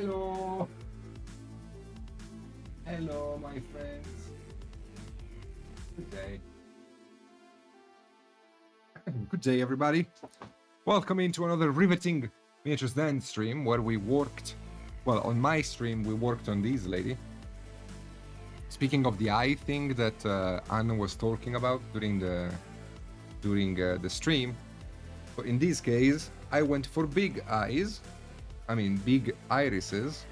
Hello. Hello, my friends. Good day. Good day, everybody. Welcome into another riveting Miniatures Dance stream where we worked. Well, on my stream, we worked on these lady. Speaking of the eye thing that Anna was talking about during the stream, but in this case, I went for big eyes. I mean, big irises,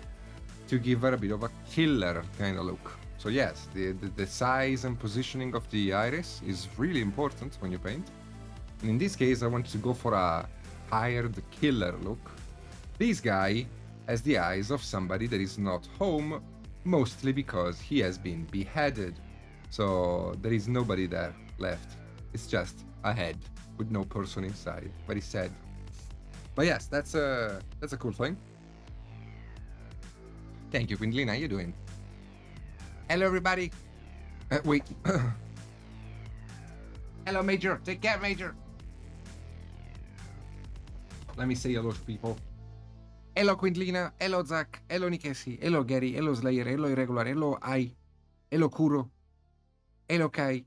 to give her a bit of a killer kind of look. So yes, the size and positioning of the iris is really important when you paint. And in this case, I wanted to go for a hired killer look. This guy has the eyes of somebody that is not home, mostly because he has been beheaded. So there is nobody there left. It's just a head with no person inside. Very sad. But yes, that's a cool thing. Thank you, Quindlin. How you doing? Hello, everybody. Wait. Hello, Major. Take care, Major. Let me say hello to people. Hello, Quindlina. Hello, Zach. Hello, Nikesi. Hello, Gary. Hello, Slayer. Hello, Irregular. Hello, Ai. Hello, Kuro. Hello, Kai.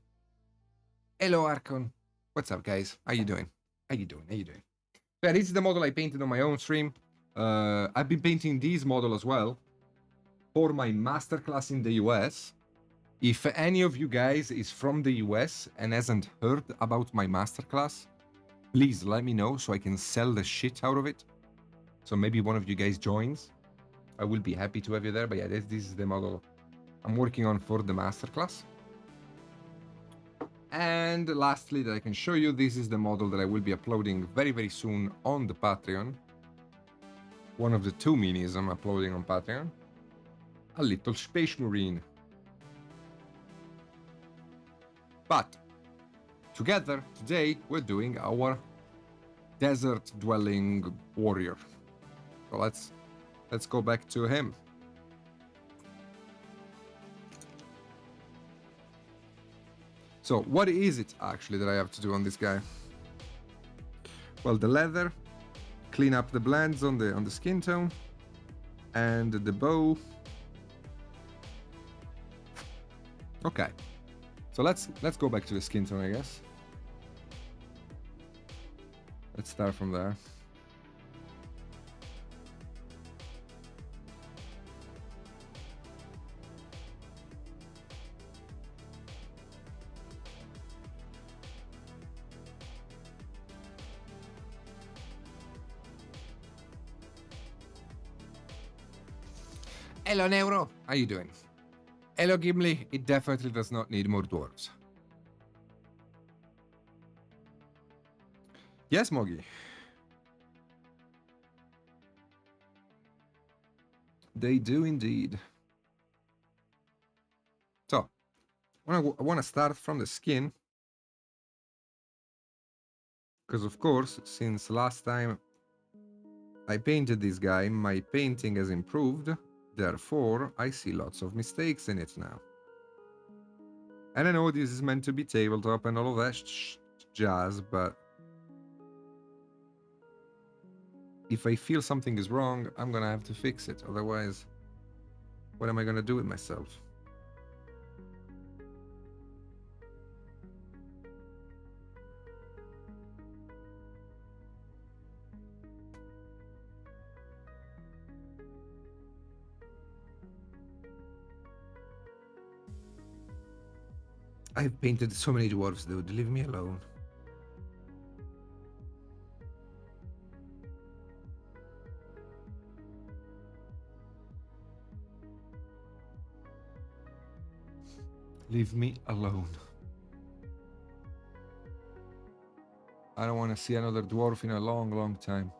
Hello, Archon. What's up, guys? How you doing? How you doing? How you doing? Yeah, this is the model I painted on my own stream. I've been painting this model as well for my masterclass in the US. If any of you guys is from the US and hasn't heard about my masterclass, please let me know so I can sell the shit out of it. So maybe one of you guys joins. I will be happy to have you there. But yeah, this is the model I'm working on for the masterclass. And lastly, that I can show you, this is the model that I will be uploading very, very soon on the Patreon. One of the two minis I'm uploading on Patreon. A little Space Marine. But together, today, we're doing our desert dwelling warrior. So let's go back to him. So what is it actually that I have to do on this guy? Well, the leather, clean up the blends on the skin tone, and the bow. Okay, so let's go back to the skin tone, I guess. Let's start from there. Hello, Neuro. How you doing? Hello, Gimli. It definitely does not need more dwarves. Yes, Mogi. They do indeed. So, I want to start from the skin. Because, of course, since last time I painted this guy, my painting has improved. Therefore, I see lots of mistakes in it now. And I know this is meant to be tabletop and all of that jazz, but if I feel something is wrong, I'm gonna have to fix it. Otherwise, what am I gonna do with myself? I've painted so many dwarves, dude. Leave me alone. Leave me alone. I don't want to see another dwarf in a long, long time.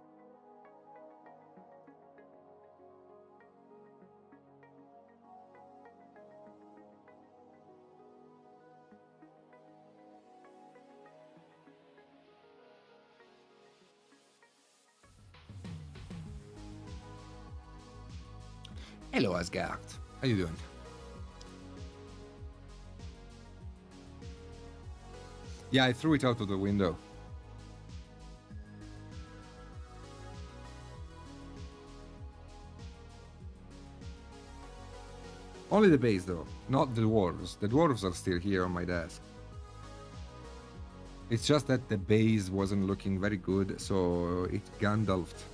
Hello, Asgard. How you doing? Yeah, I threw it out of the window. Only the base though, not the dwarves. The dwarves are still here on my desk. It's just that the base wasn't looking very good, so it Gandalfed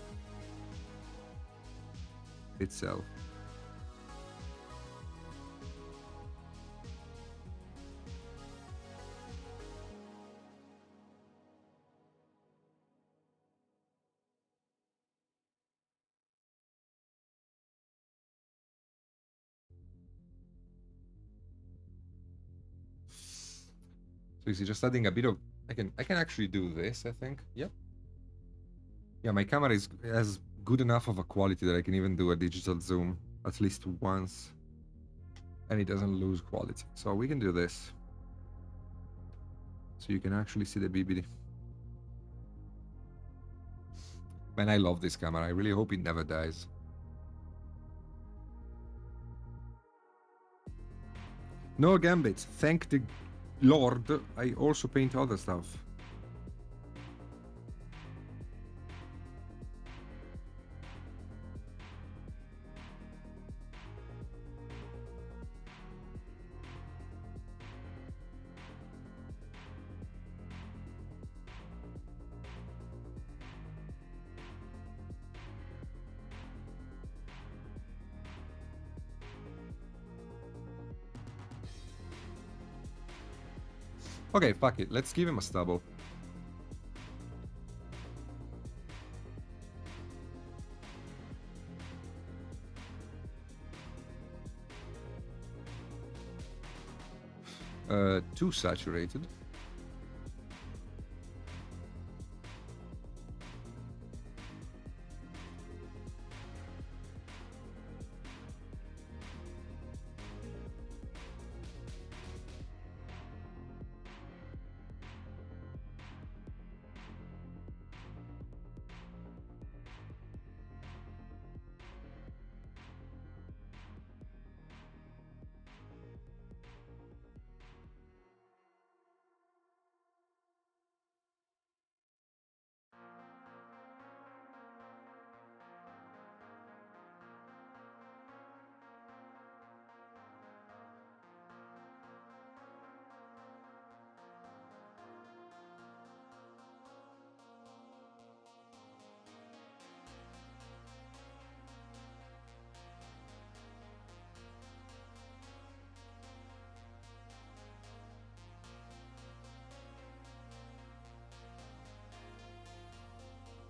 itself. So is he just adding a bit of... I can actually do this, I think. Yep. Yeah, my camera has good enough of a quality that I can even do a digital zoom at least once. And it doesn't lose quality. So we can do this. So you can actually see the BBD. Man, I love this camera. I really hope it never dies. No gambits. Thank the Lord. I also paint other stuff. Okay, fuck it. Let's give him a stubble. Too saturated.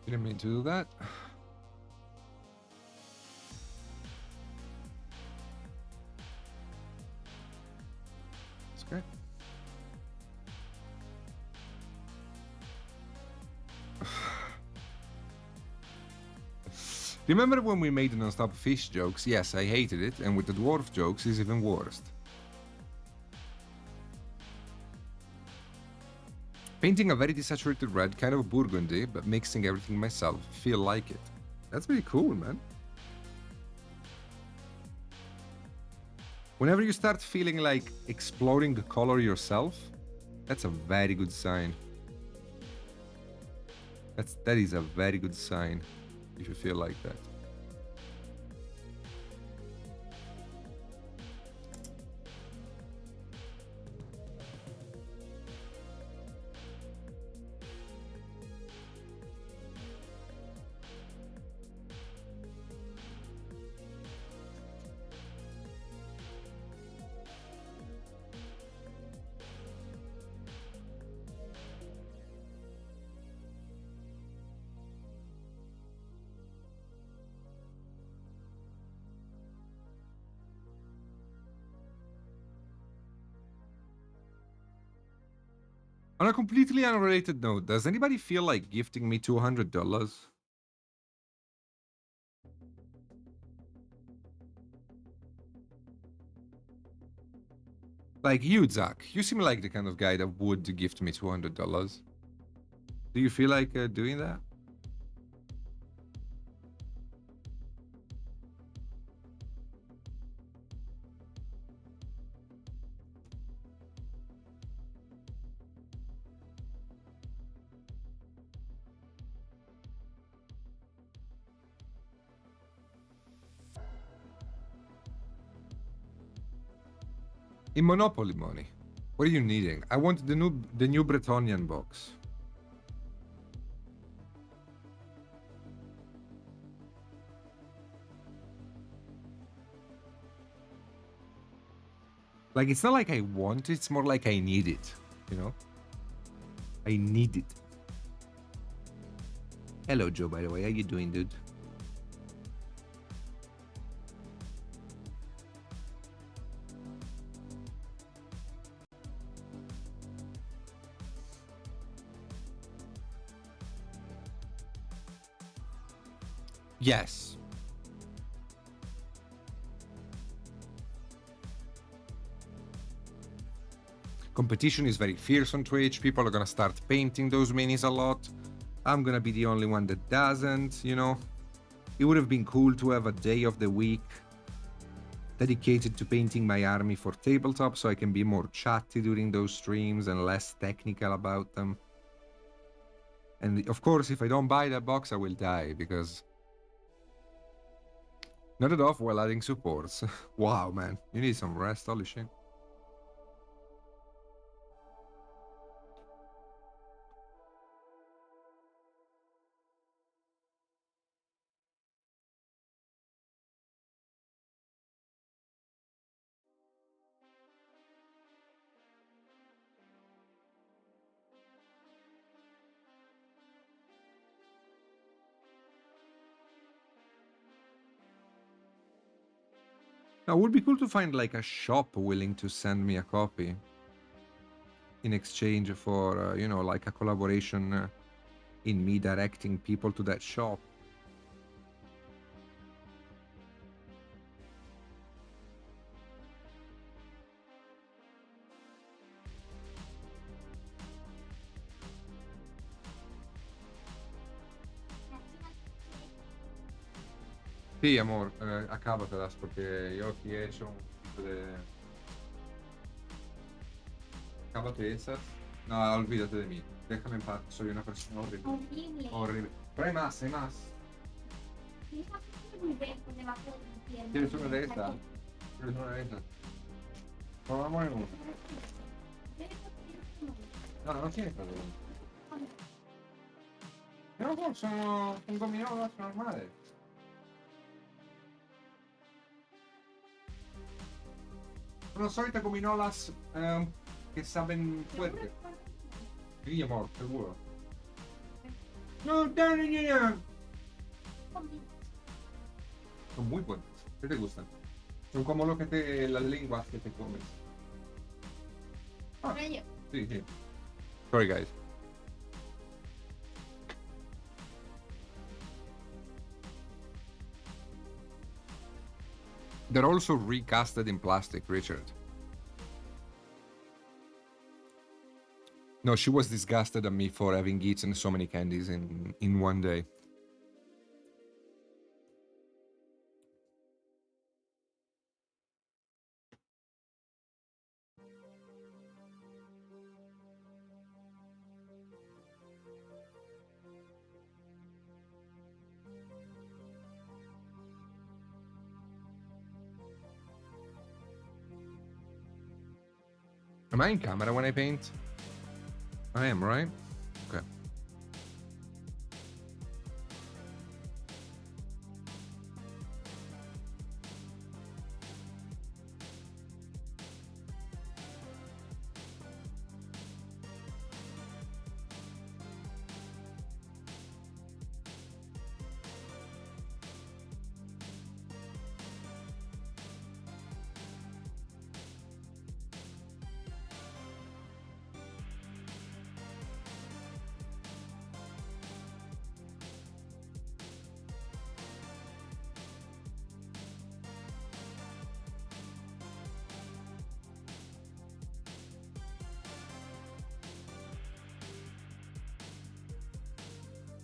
Didn't mean to do that. It's okay. Remember when we made the non-stop fish jokes? Yes, I hated it, and with the dwarf jokes, it's even worse. Painting a very desaturated red, kind of burgundy, but mixing everything myself. Feel like it. That's really cool, man. Whenever you start feeling like exploring the color yourself, that's a very good sign. That is a very good sign if you feel like that. On a completely unrelated note, does anybody feel like gifting me $200? Like you, Zach. You seem like the kind of guy that would gift me $200. Do you feel like doing that? In Monopoly money. What are you needing? I want the new Bretonian box. Like, it's not like I want it, it's more like I need it, you know? I need it. Hello, Joe, by the way. How you doing, dude? Yes. Competition is very fierce on Twitch. People are gonna start painting those minis a lot. I'm gonna be the only one that doesn't, you know? It would have been cool to have a day of the week dedicated to painting my army for tabletop so I can be more chatty during those streams and less technical about them. And of course, if I don't buy that box, I will die because not enough while adding supports. Wow, man. You need some rest, holy shit. Now, it would be cool to find like a shop willing to send me a copy in exchange for, you know, like a collaboration in me directing people to that shop. Sí, amor, acábatelas porque yo aquí he hecho un poquito de... Acábate esas. No, olvídate de mí. Déjame en paz, soy una persona horrible. Horrible. Horrible. Pero hay más, hay más. ¿Quieres una de estas? ¿Quieres una de estas? No, vamos a uno. No, no tienes problema. No, sono gominolas normales. Sono solite gominolas che saben fuerte. Sí, amor, seguro. No, no. Son muy buenas. ¿Qué te gustan? Son como lo que las lenguas que te comes. Ah, sí, sí. Sorry, guys. They're also recasted in plastic, Richard. No, she was disgusted at me for having eaten so many candies in one day. Am I in camera when I paint? I am, right? Okay.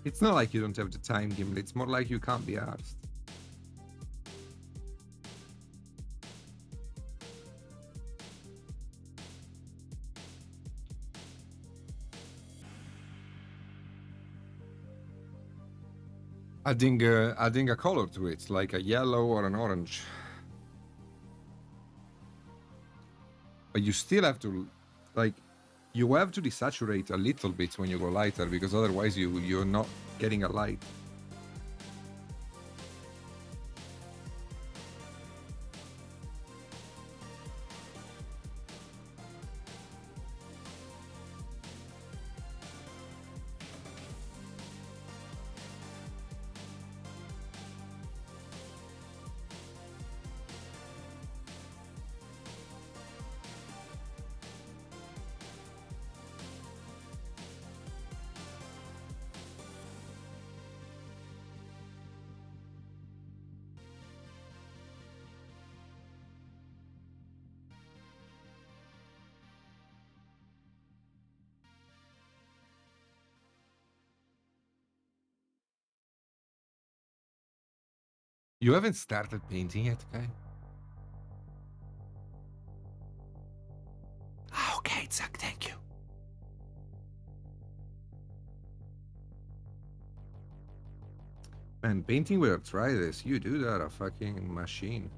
It's not like you don't have the time, Gimli. It's more like you can't be asked. Adding a color to it, like a yellow or an orange. but you still have to, like, you have to desaturate a little bit when you go lighter, because otherwise you're not getting a light. You haven't started painting yet, Kai? Ah, okay, Zach, thank you. Man, painting with arthritis, you do that a fucking machine.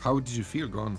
How did you feel gone?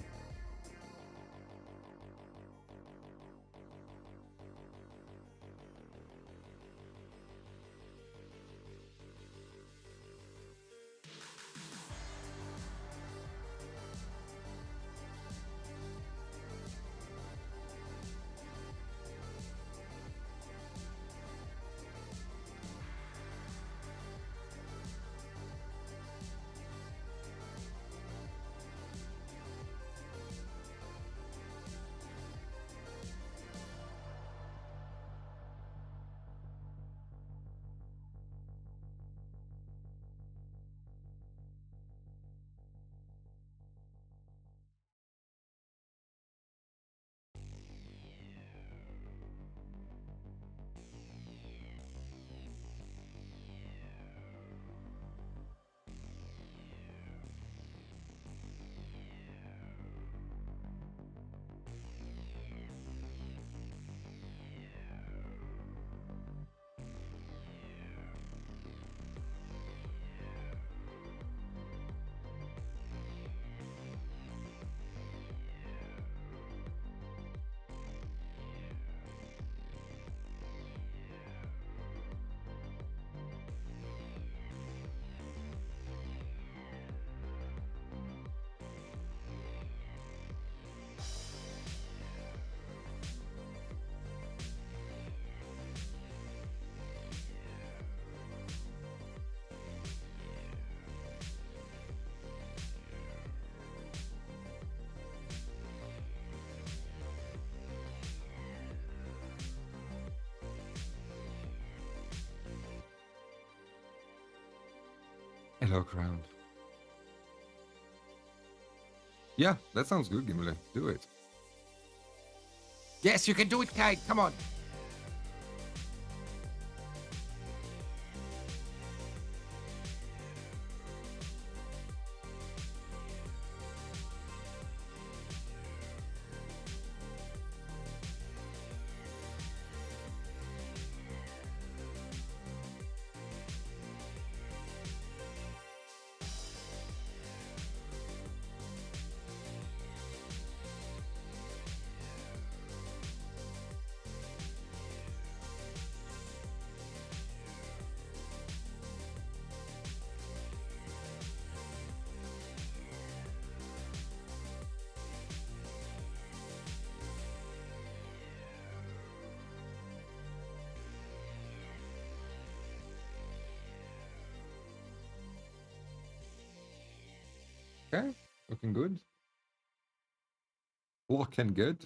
Hello, ground. Yeah, that sounds good, Gimli. Do it. Yes, you can do it, Kai. Come on. Okay, looking good. Looking good.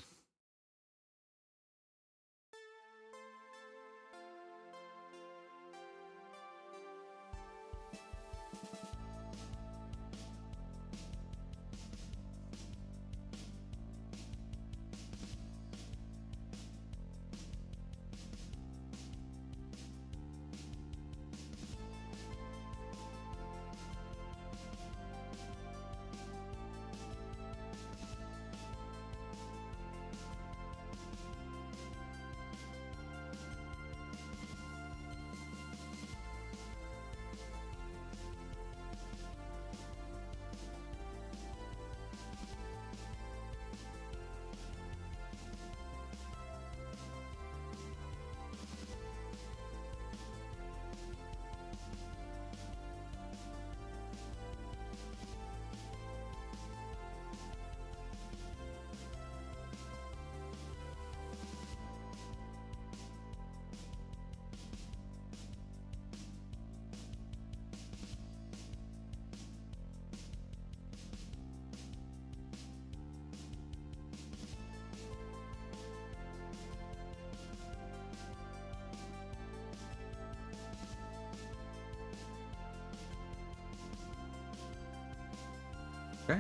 Okay.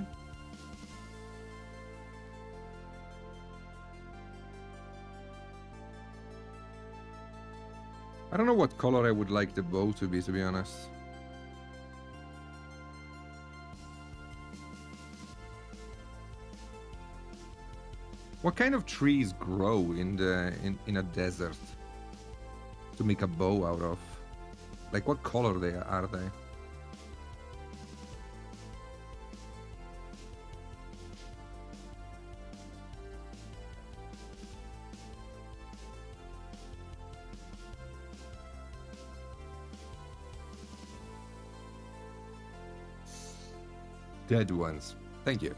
I don't know what color I would like the bow to be honest. What kind of trees grow in a desert to make a bow out of? Like what color are they? Dead ones. Thank you.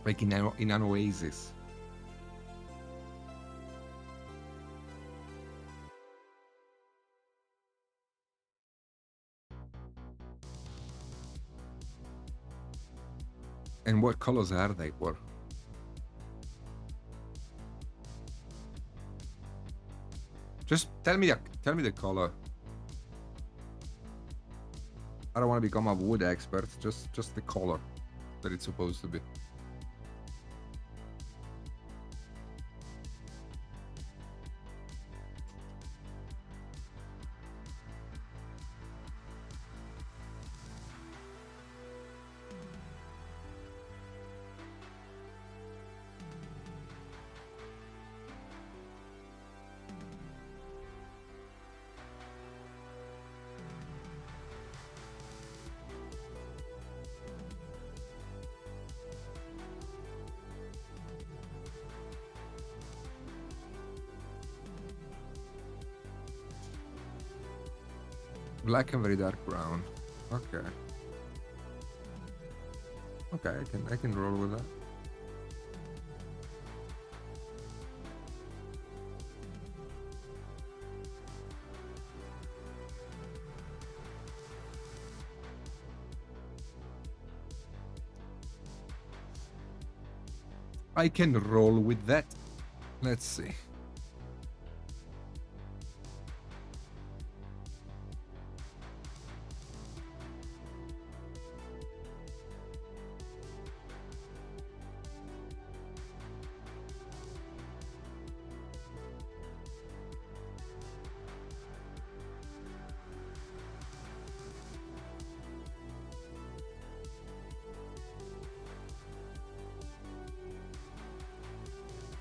Like in an oasis. And what colors are they for? Just tell me the color. I don't want to become a wood expert. Just the color that it's supposed to be. Black and very dark brown. Okay. Okay, I can roll with that. I can roll with that. Let's see.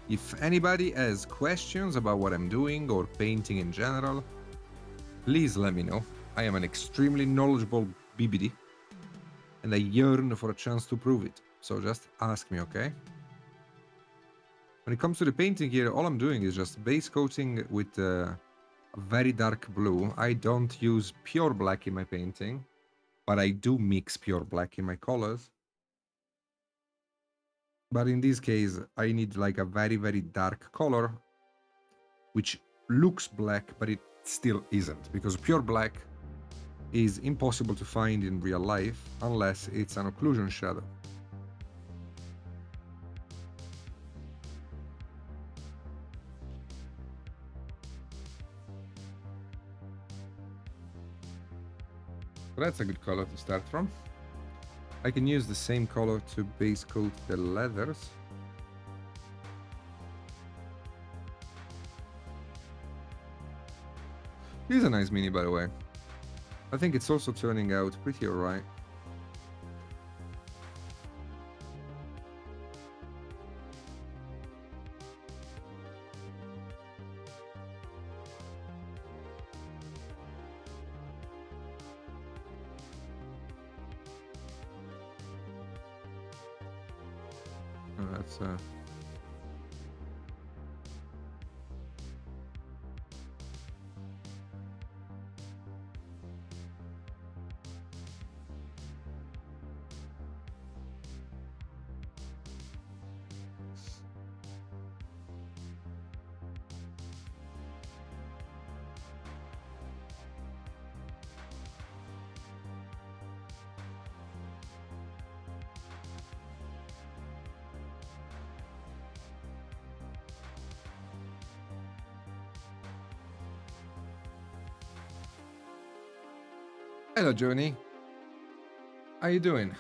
If anybody has questions about what I'm doing or painting in general, please let me know. I am an extremely knowledgeable BBD, and I yearn for a chance to prove it. So just ask me, okay? When it comes to the painting here, all I'm doing is just base coating with a very dark blue. I don't use pure black in my painting, but I do mix pure black in my colors. But in this case, I need like a very, very dark color, which looks black, but it still isn't, because pure black is impossible to find in real life unless it's an occlusion shadow. So that's a good color to start from. I can use the same color to base coat the leathers. This is a nice mini, by the way. I think it's also turning out pretty alright. Oh, that's Hello, Johnny. How you doing?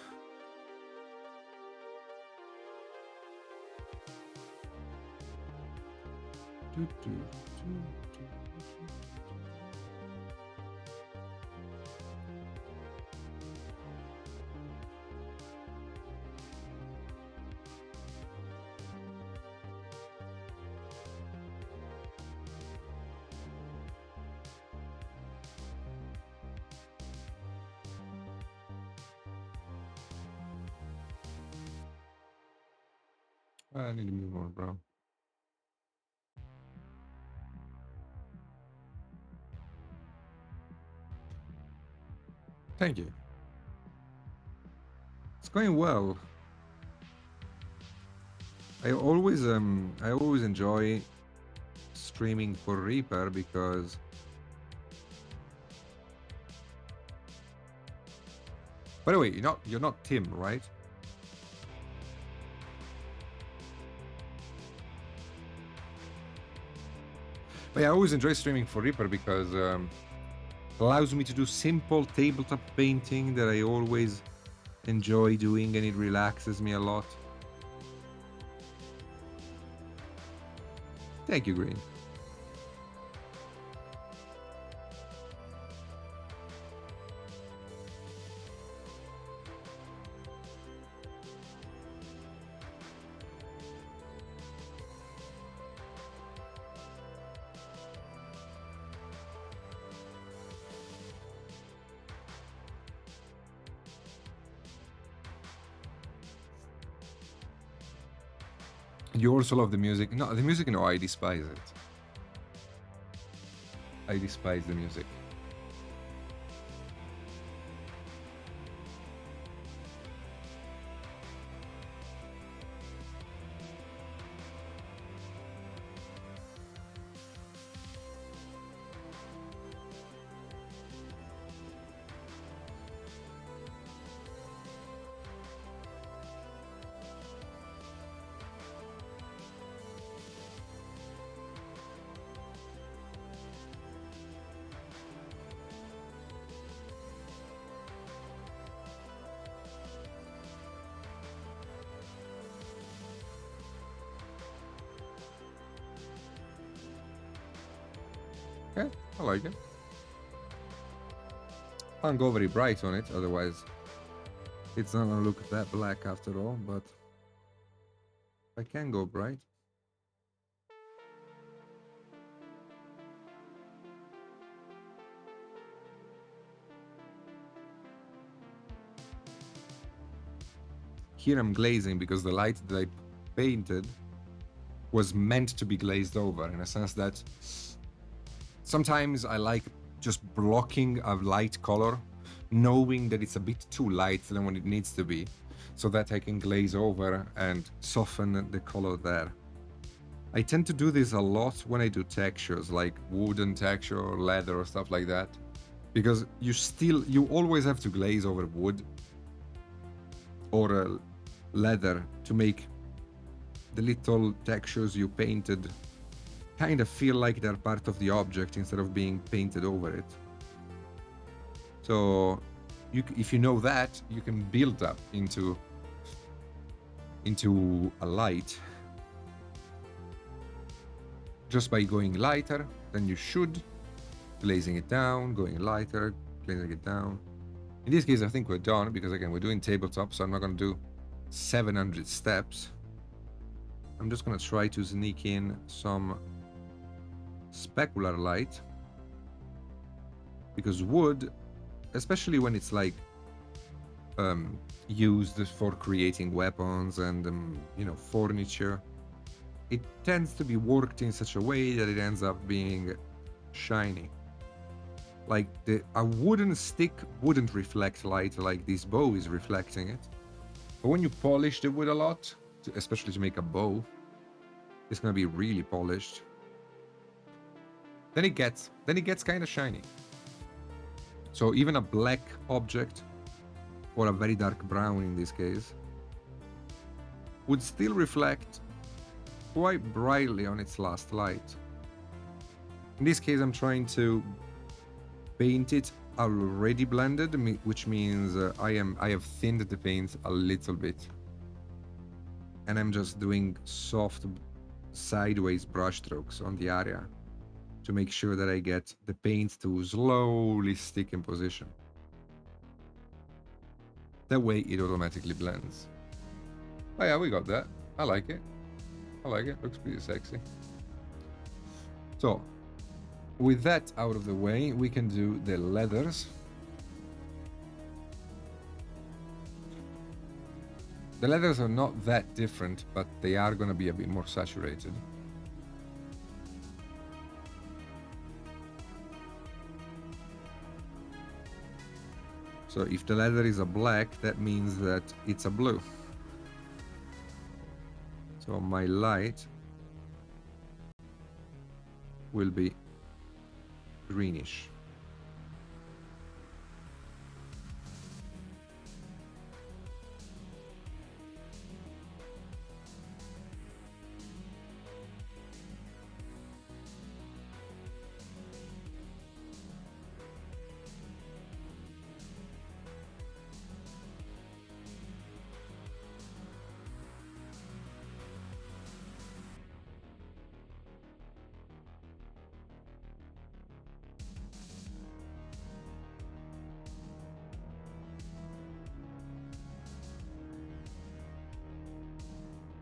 I need to move on, bro. Thank you. It's going well. I always enjoy streaming for Reaper because by the way, you're not Tim, right? But yeah, I always enjoy streaming for Reaper because it allows me to do simple tabletop painting that I always enjoy doing, and it relaxes me a lot. Thank you, Green. You also love the music. No, the music, no, I despise it. I despise the music. Okay, I like it. Can't go very bright on it, otherwise it's not gonna look that black after all, but I can go bright. Here I'm glazing because the light that I painted was meant to be glazed over, in a sense that sometimes I like just blocking a light color, knowing that it's a bit too light than when it needs to be, so that I can glaze over and soften the color there. I tend to do this a lot when I do textures, like wooden texture or leather or stuff like that. because you always have to glaze over wood or leather to make the little textures you painted kind of feel like they're part of the object instead of being painted over it. So if you know that, you can build up into a light just by going lighter than you should, glazing it down, going lighter, glazing it down. In this case, I think we're done because, again, we're doing tabletop, so I'm not going to do 700 steps. I'm just going to try to sneak in some specular light, because wood, especially when it's like used for creating weapons and furniture, it tends to be worked in such a way that it ends up being shiny. Like a wooden stick wouldn't reflect light like this bow is reflecting it. But when you polish the wood a lot, especially to make a bow, it's gonna be really polished. Then it gets kind of shiny. So even a black object, or a very dark brown in this case, would still reflect quite brightly on its last light. In this case, I'm trying to paint it already blended, which means I have thinned the paint a little bit, and I'm just doing soft sideways brush strokes on the area to make sure that I get the paint to slowly stick in position. That way it automatically blends. Oh yeah, we got that. I like it. Looks pretty sexy. So with that out of the way, we can do the leathers. The leathers are not that different, but they are going to be a bit more saturated. So if the leather is a black, that means that it's a blue. So my light will be greenish.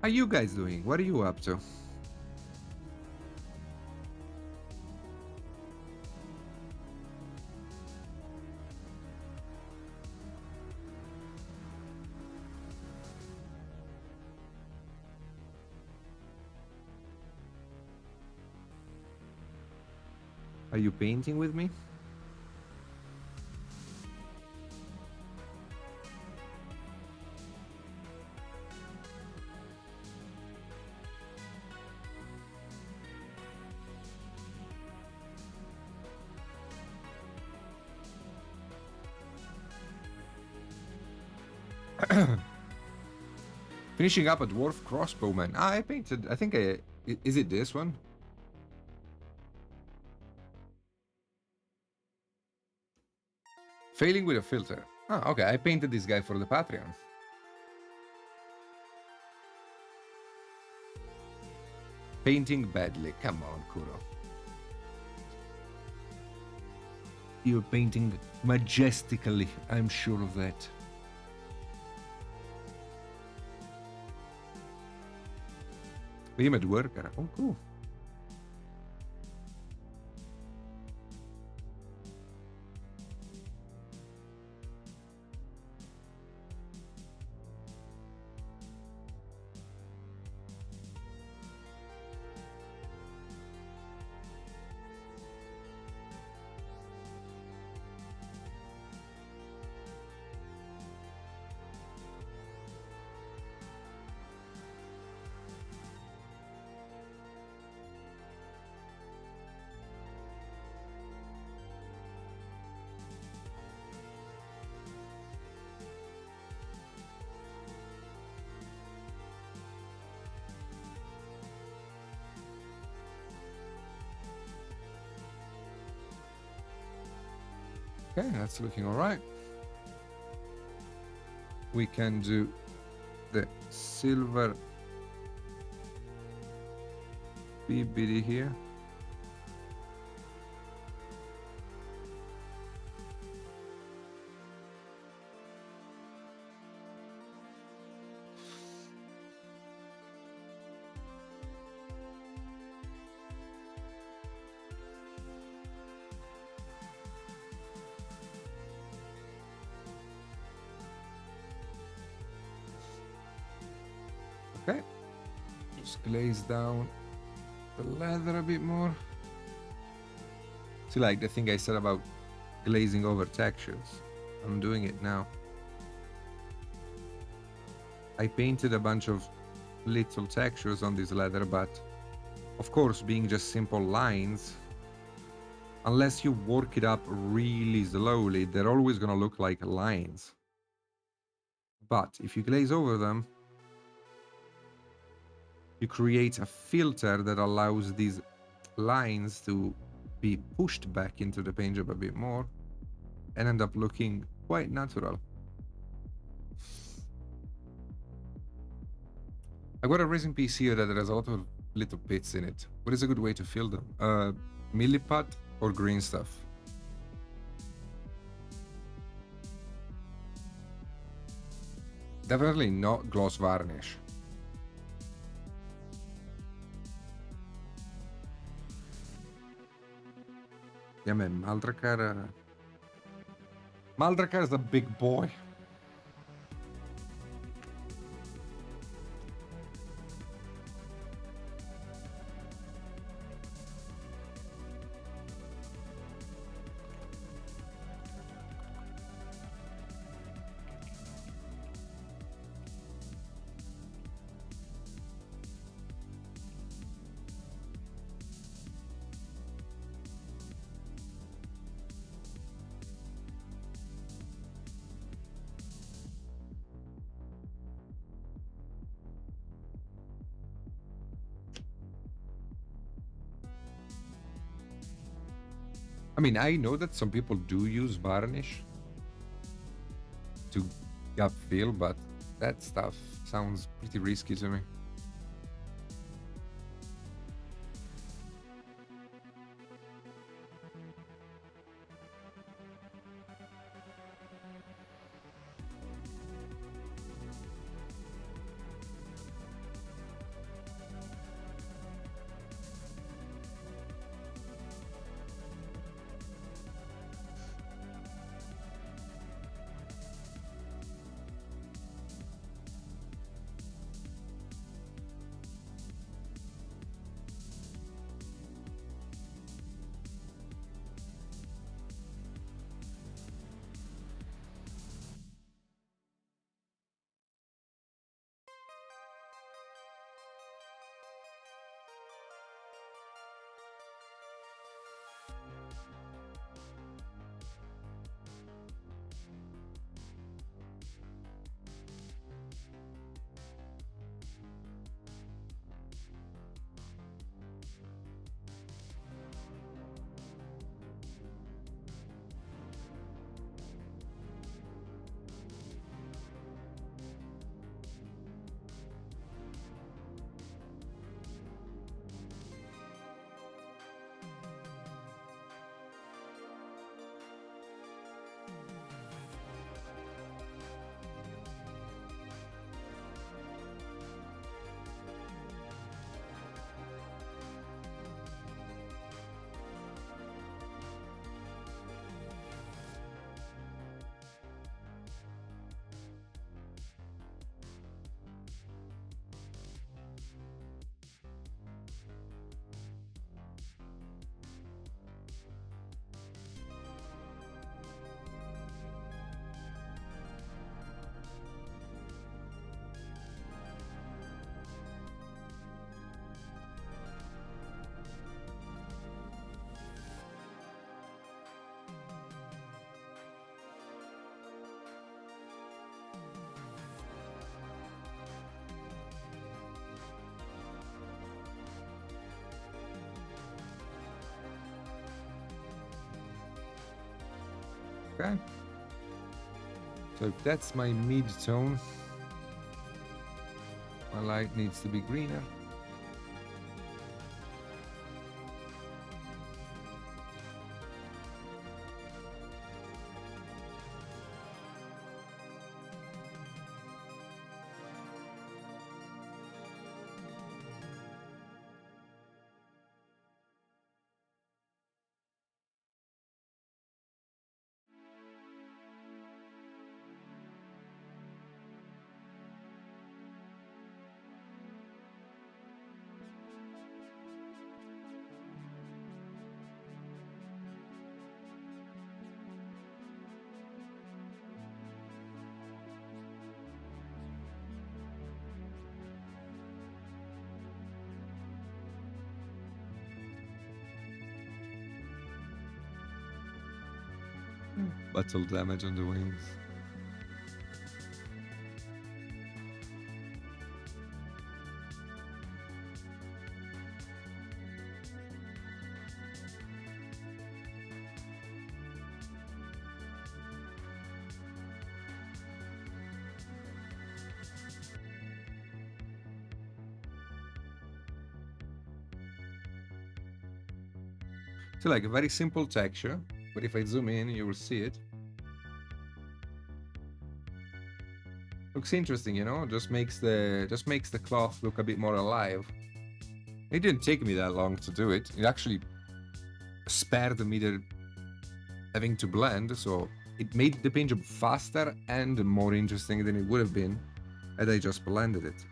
How are you guys doing? What are you up to? Are you painting with me? Finishing up a dwarf crossbowman. I painted, I think is it this one? Failing with a filter. Ah, okay, I painted this guy for the Patreon. Painting badly. Come on, Kuro. You're painting majestically, I'm sure of that. Prima di worker. Oh, cool. Okay, that's looking all right. We can do the silver BBD here. Okay, just glaze down the leather a bit more. See, like the thing I said about glazing over textures. I'm doing it now. I painted a bunch of little textures on this leather, but of course, being just simple lines, unless you work it up really slowly, they're always gonna look like lines. But if you glaze over them, you create a filter that allows these lines to be pushed back into the paint job a bit more and end up looking quite natural. I got a resin piece here that has a lot of little pits in it. What is a good way to fill them? Milliput or green stuff? Definitely not gloss varnish. Yeah, man, Maldrakar is a big boy. I mean, I know that some people do use varnish to gut feel, but that stuff sounds pretty risky to me. Okay. So if that's my mid-tone, my light needs to be greener. Battle damage on the wings. So like a very simple texture, but if I zoom in, you will see it. Looks interesting, you know. Just makes the cloth look a bit more alive. It didn't take me that long to do it. It actually spared me the having to blend, so it made the paint job faster and more interesting than it would have been had I just blended it.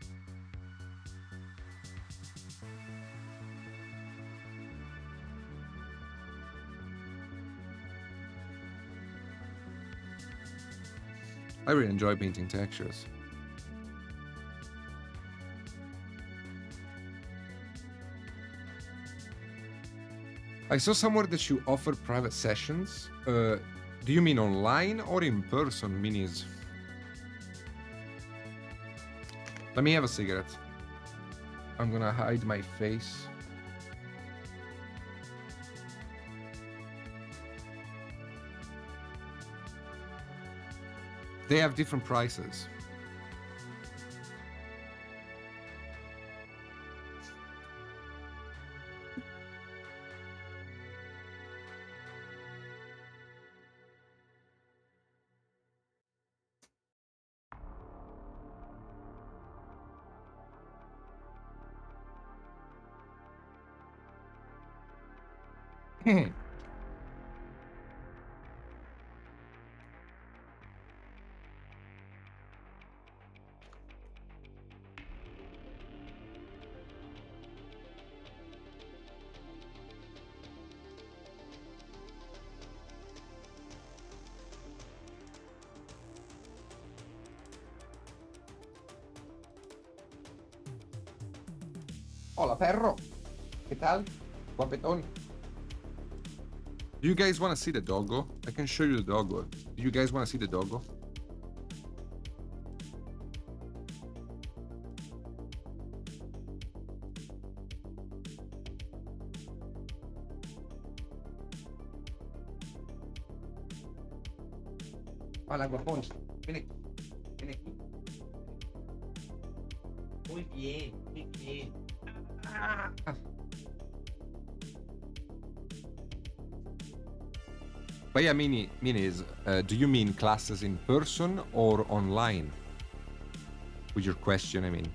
I really enjoy painting textures. I saw somewhere that you offer private sessions. Do you mean online or in person, Minis? Let me have a cigarette. I'm gonna hide my face. They have different prices. Hola, perro. ¿Qué tal? Guapetón. Do you guys want to see the doggo? I can show you the doggo. Do you guys want to see the doggo? Hola, guapón. Ven aquí. Ven aquí. Muy bien, muy bien. Ah. But yeah, Minis, do you mean classes in person or online? With your question, I mean.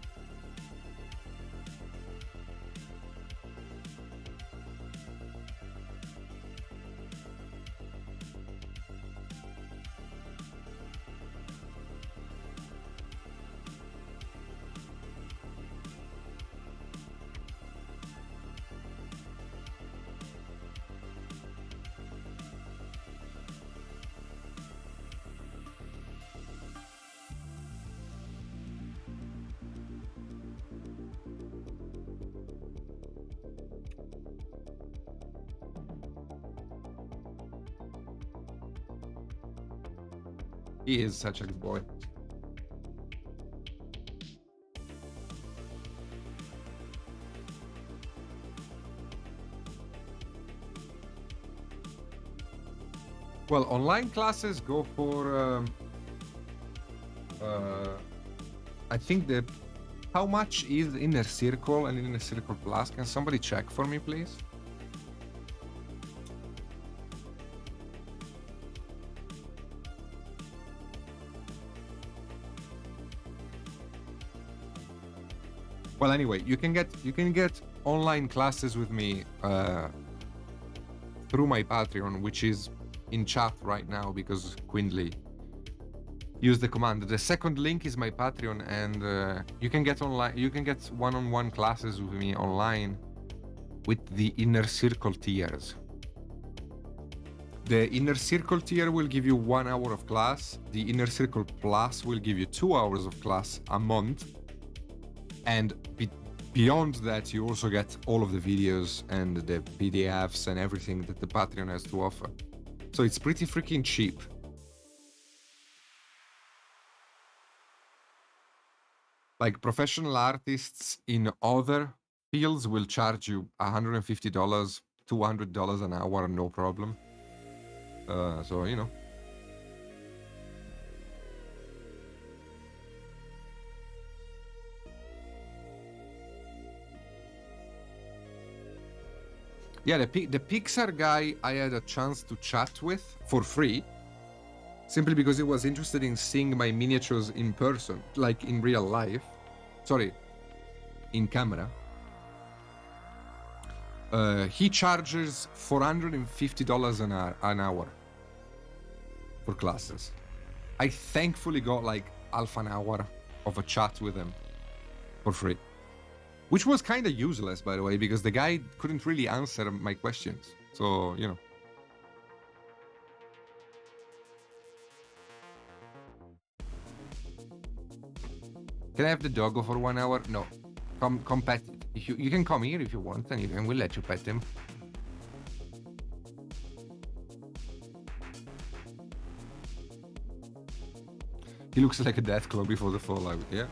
He is such a good boy. Well, online classes go for, I think the, how much is Inner Circle and Inner Circle Plus? Can somebody check for me, please? Well, anyway, you can get online classes with me through my Patreon, which is in chat right now because Quindley used the command. The second link is my Patreon, and you can get online. You can get one-on-one classes with me online with the Inner Circle tiers. The Inner Circle tier will give you 1 hour of class. The Inner Circle Plus will give you 2 hours of class a month. And beyond that, you also get all of the videos and the PDFs and everything that the Patreon has to offer. So it's pretty freaking cheap. Like professional artists in other fields will charge you $150, $200 an hour, no problem. So, you know. Yeah, the Pixar guy I had a chance to chat with for free, simply because he was interested in seeing my miniatures in person, like in real life. Sorry, in camera. He charges $450 an hour for classes. I thankfully got like half an hour of a chat with him for free. Which was kind of useless, by the way, because the guy couldn't really answer my questions. So, you know. Can I have the doggo for 1 hour? No. Come pet it. If you can come here if you want, and we'll let you pet him. He looks like a death claw before the fallout, yeah?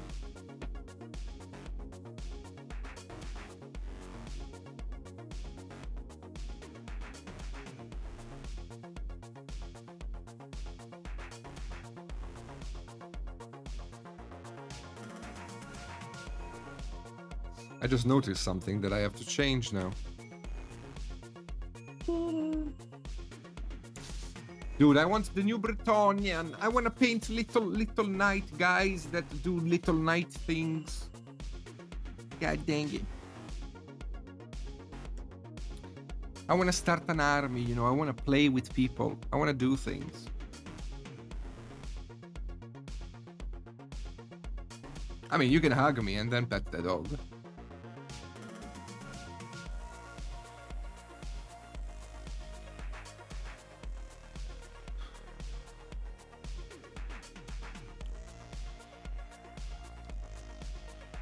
I just noticed something that I have to change now. Dude, I want the new Bretonian. I want to paint little knight guys that do little knight things. God dang it. I want to start an army, you know. I want to play with people. I want to do things. I mean, you can hug me and then pet the dog.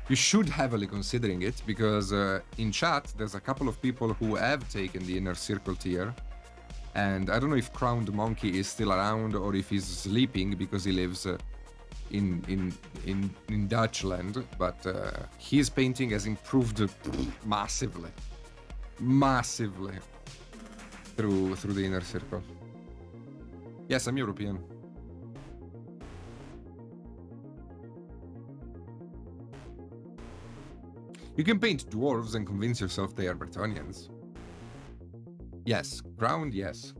You should heavily considering it, because in chat there's a couple of people who have taken the Inner Circle tier, and I don't know if Crowned Monkey is still around or if he's sleeping because he lives in Dutchland, but his painting has improved massively through the Inner Circle. Yes, I'm European. You can paint dwarves and convince yourself they are Bretonians. Yes, crowned, yes.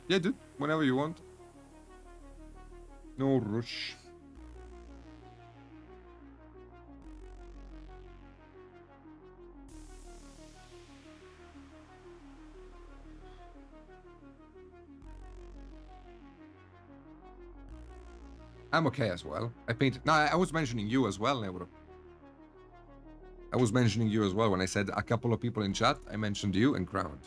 Yeah, dude, whenever you want. No rush. I'm okay as well. I painted. No, I was mentioning you as well, Neuro. I was mentioning you as well when I said a couple of people in chat. I mentioned you and Crowned.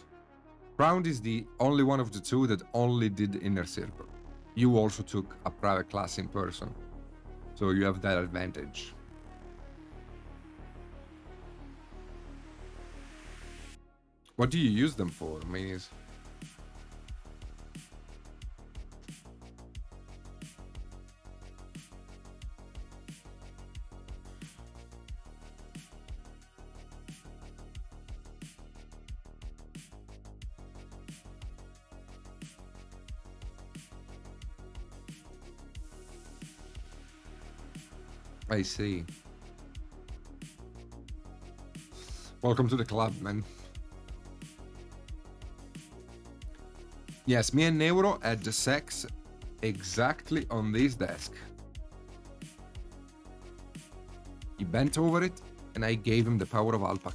Crowned is the only one of the two that only did Inner Circle. You also took a private class in person, so you have that advantage. What do you use them for, minis? I see. Welcome to the club, man. Yes, me and Neuro had the sex exactly on this desk. He bent over it, and I gave him the power of Alpac.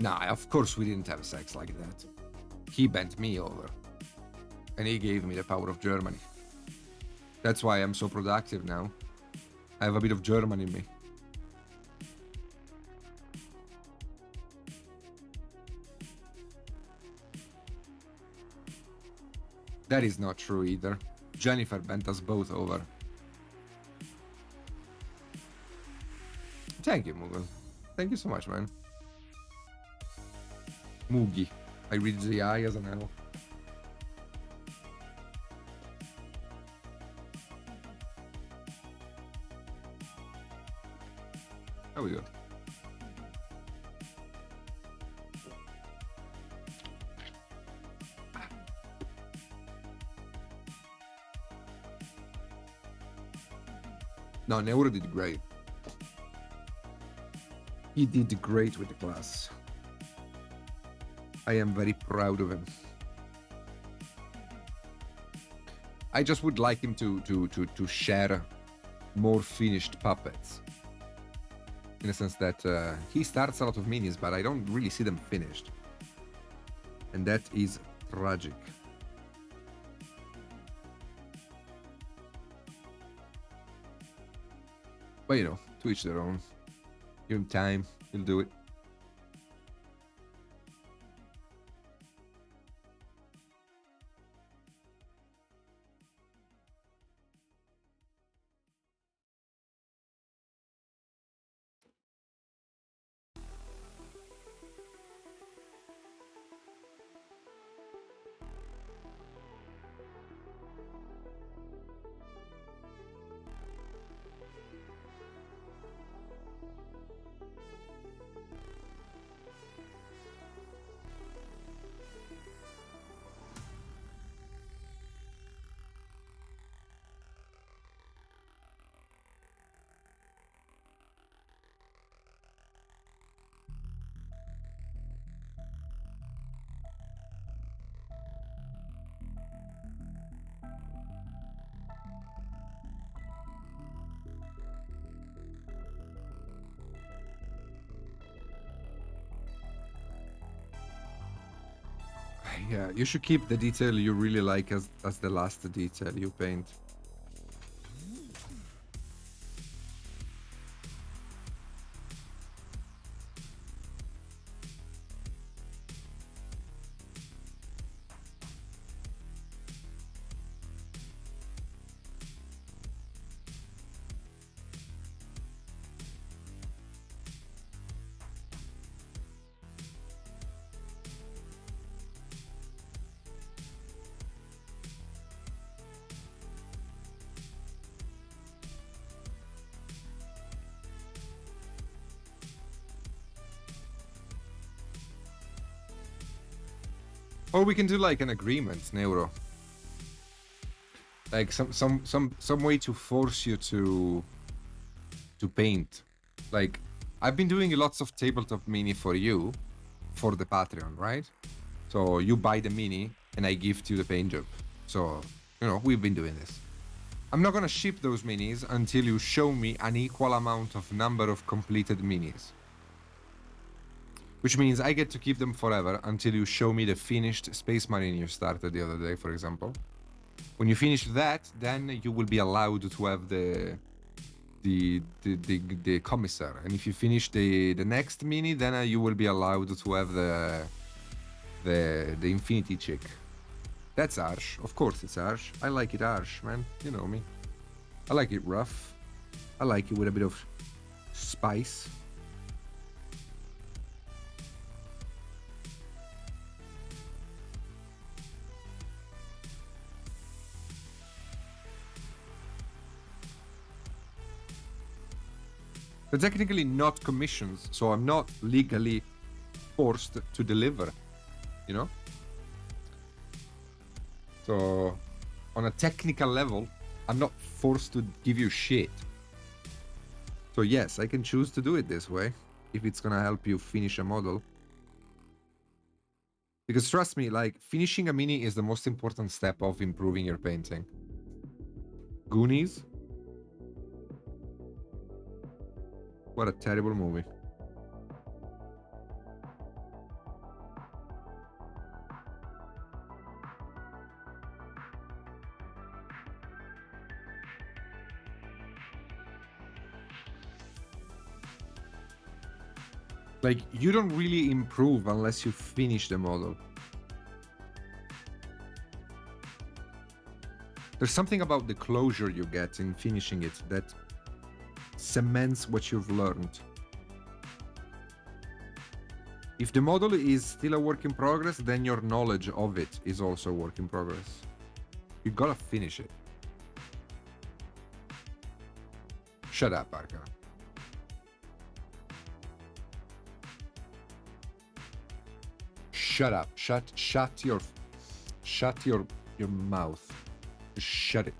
Nah, of course we didn't have sex like that. He bent me over. And he gave me the power of Germany. That's why I'm so productive now. I have a bit of German in me. That is not true either. Jennifer bent us both over. Thank you, Mughal. Thank you so much, man. Mugi. I read the I as an L. There we go. No, Neuro did great. He did great with the class. I am very proud of him. I just would like him to share more finished puppets. In the sense that he starts a lot of minis, but I don't really see them finished. And that is tragic. But you know, to each their own. Give him time, he'll do it. Yeah, you should keep the detail you really like as the last detail you paint. Or we can do like an agreement, Neuro. Like some way to force you to paint. Like I've been doing lots of tabletop mini for you for the Patreon, right? So you buy the mini and I gift you the paint job. So, you know, we've been doing this. I'm not gonna ship those minis until you show me an equal amount of number of completed minis. Which means I get to keep them forever until you show me the finished Space Marine you started the other day, for example. When you finish that, then you will be allowed to have the commissar. And if you finish the next mini, then you will be allowed to have the Infinity chick. That's harsh. Of course it's harsh. I like it harsh, man. You know me. I like it rough. I like it with a bit of spice. They're technically not commissions, so I'm not legally forced to deliver, you know? So, on a technical level, I'm not forced to give you shit. So yes, I can choose to do it this way, if it's gonna help you finish a model. Because trust me, like, finishing a mini is the most important step of improving your painting. Goonies? What a terrible movie. Like, you don't really improve unless you finish the model. There's something about the closure you get in finishing it that cements what you've learned. If the model is still a work in progress, then your knowledge of it is also a work in progress. You gotta finish it. Shut up, Parker. Shut up. Shut your mouth. Shut it.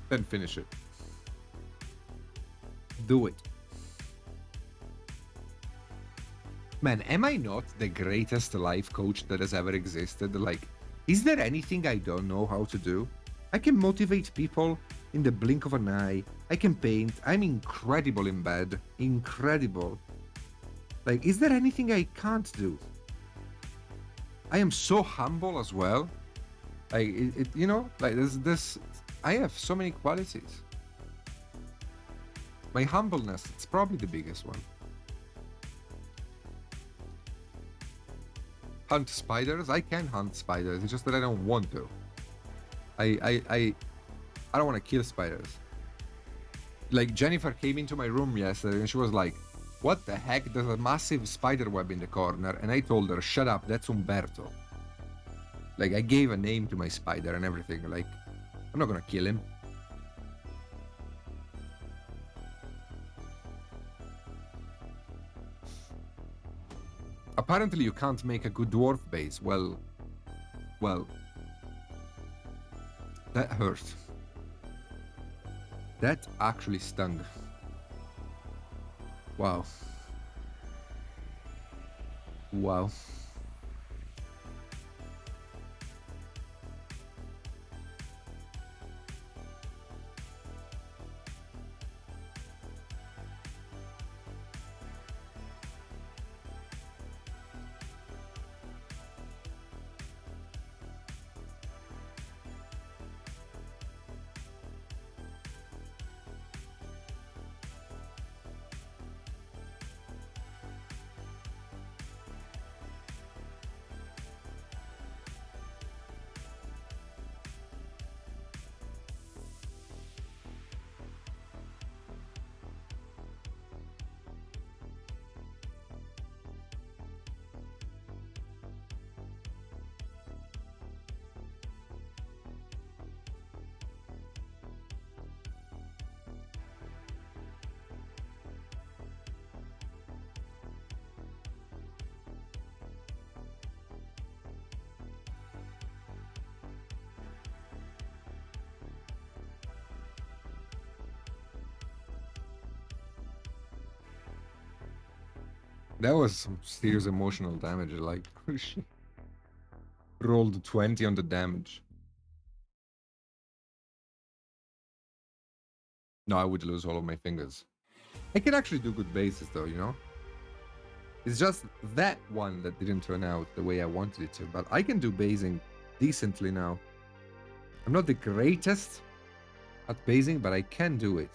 Then finish it. Do it. Man, am I not the greatest life coach that has ever existed? Like, is there anything I don't know how to do? I can motivate people in the blink of an eye. I can paint. I'm incredible in bed. Incredible. Like, is there anything I can't do? I am so humble as well. Like, you know, like this. I have so many qualities. My humbleness, it's probably the biggest one. Hunt spiders? I can hunt spiders. It's just that I don't want to. I don't want to kill spiders. Like, Jennifer came into my room yesterday and she was like, "What the heck? There's a massive spider web in the corner." And I told her, "Shut up, that's Umberto." Like, I gave a name to my spider and everything. Like, I'm not gonna kill him. Apparently you can't make a good dwarf base. Well, that hurt. That actually stung. Wow. Wow. That was some serious emotional damage. Like, rolled 20 on the damage. No, I would lose all of my fingers. I can actually do good bases though, you know? It's just that one that didn't turn out the way I wanted it to, but I can do basing decently now. I'm not the greatest at basing, but I can do it.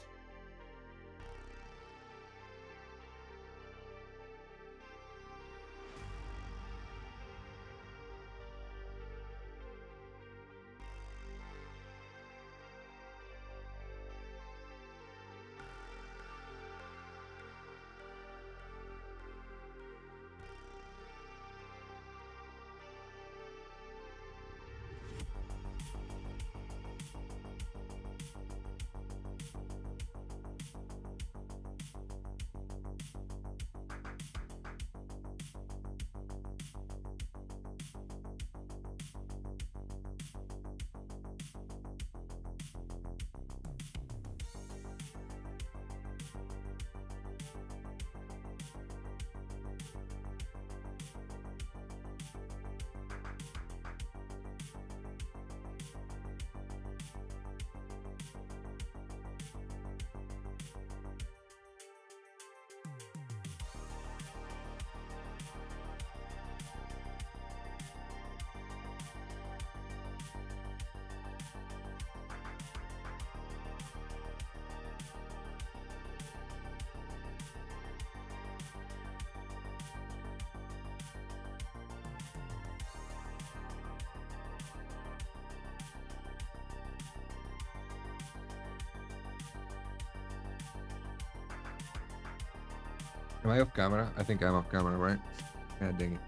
Am I off camera? I think I'm off camera, right? Yeah, dang it.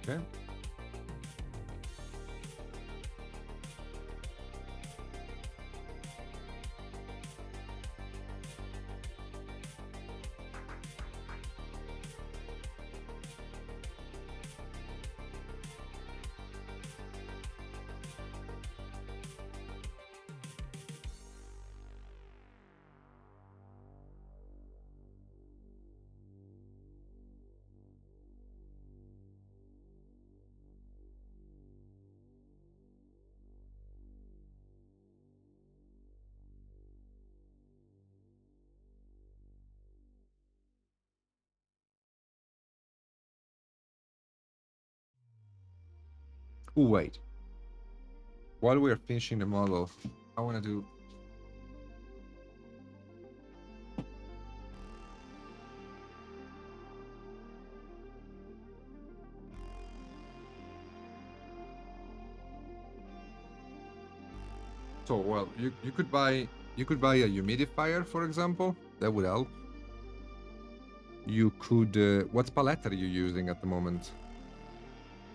Okay. Oh, wait. While we're finishing the model, I want to do... So, well, you could buy a humidifier, for example. That would help. you could... what palette are you using at the moment?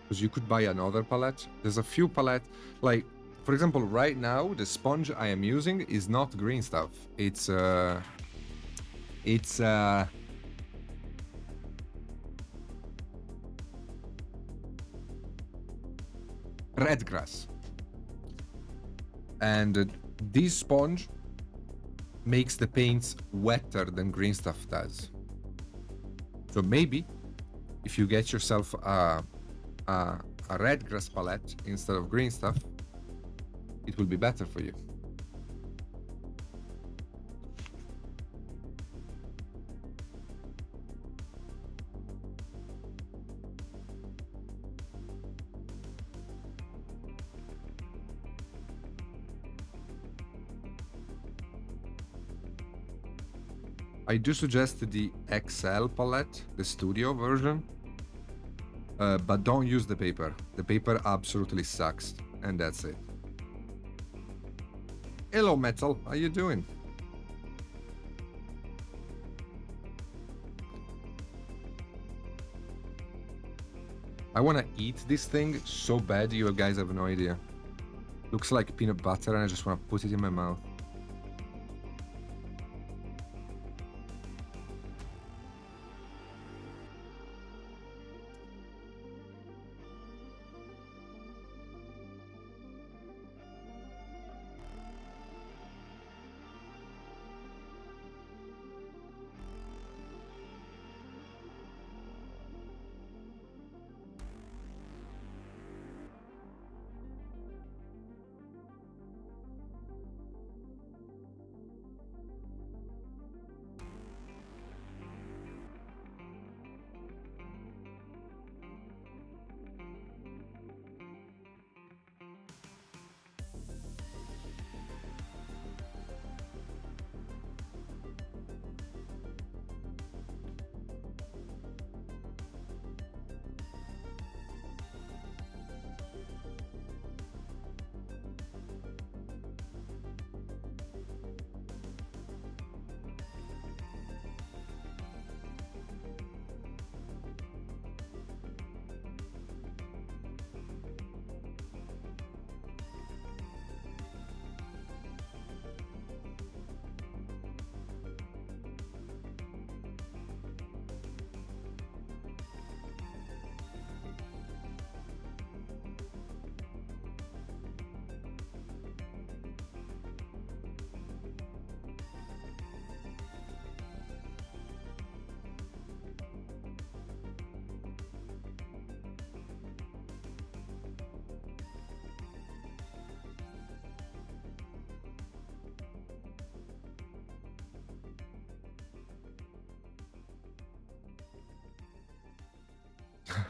Because you could buy another palette. There's a few palettes. Like, for example, right now, the sponge I am using is not green stuff. It's red grass. And this sponge makes the paints wetter than green stuff does. So maybe if you get yourself a red grass palette instead of green stuff, it will be better for you. I do suggest the XL palette, the studio version, but don't use the paper. The paper absolutely sucks, and that's it. Hello, Metal. How you doing? I want to eat this thing so bad, you guys have no idea. Looks like peanut butter, and I just want to put it in my mouth.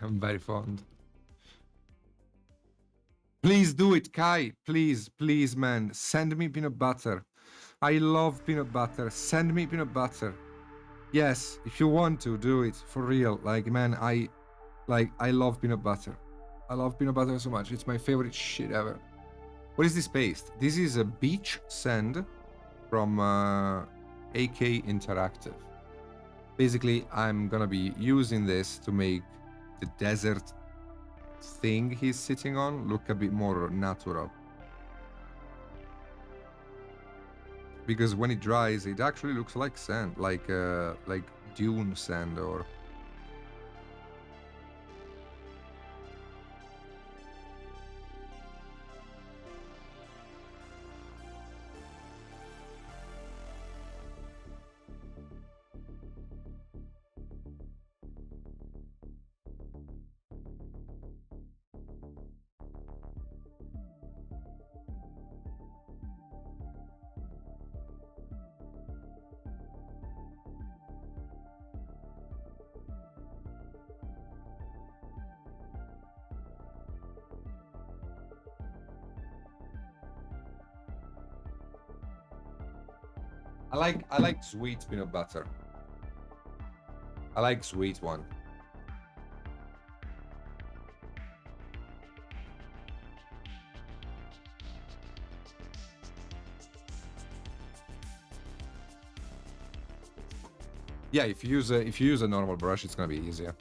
I'm very fond. Please do it, Kai. Please, please, man. Send me peanut butter. I love peanut butter. Send me peanut butter. Yes, if you want to, do it. For real. Like, man, I love peanut butter. I love peanut butter so much. It's my favorite shit ever. What is this paste? This is a beach sand from AK Interactive. Basically, I'm gonna be using this to make the desert thing he's sitting on look a bit more natural. Because when it dries, it actually looks like sand, like dune sand or... I like sweet peanut butter. I like sweet one. Yeah, if you use a normal brush, it's gonna be easier.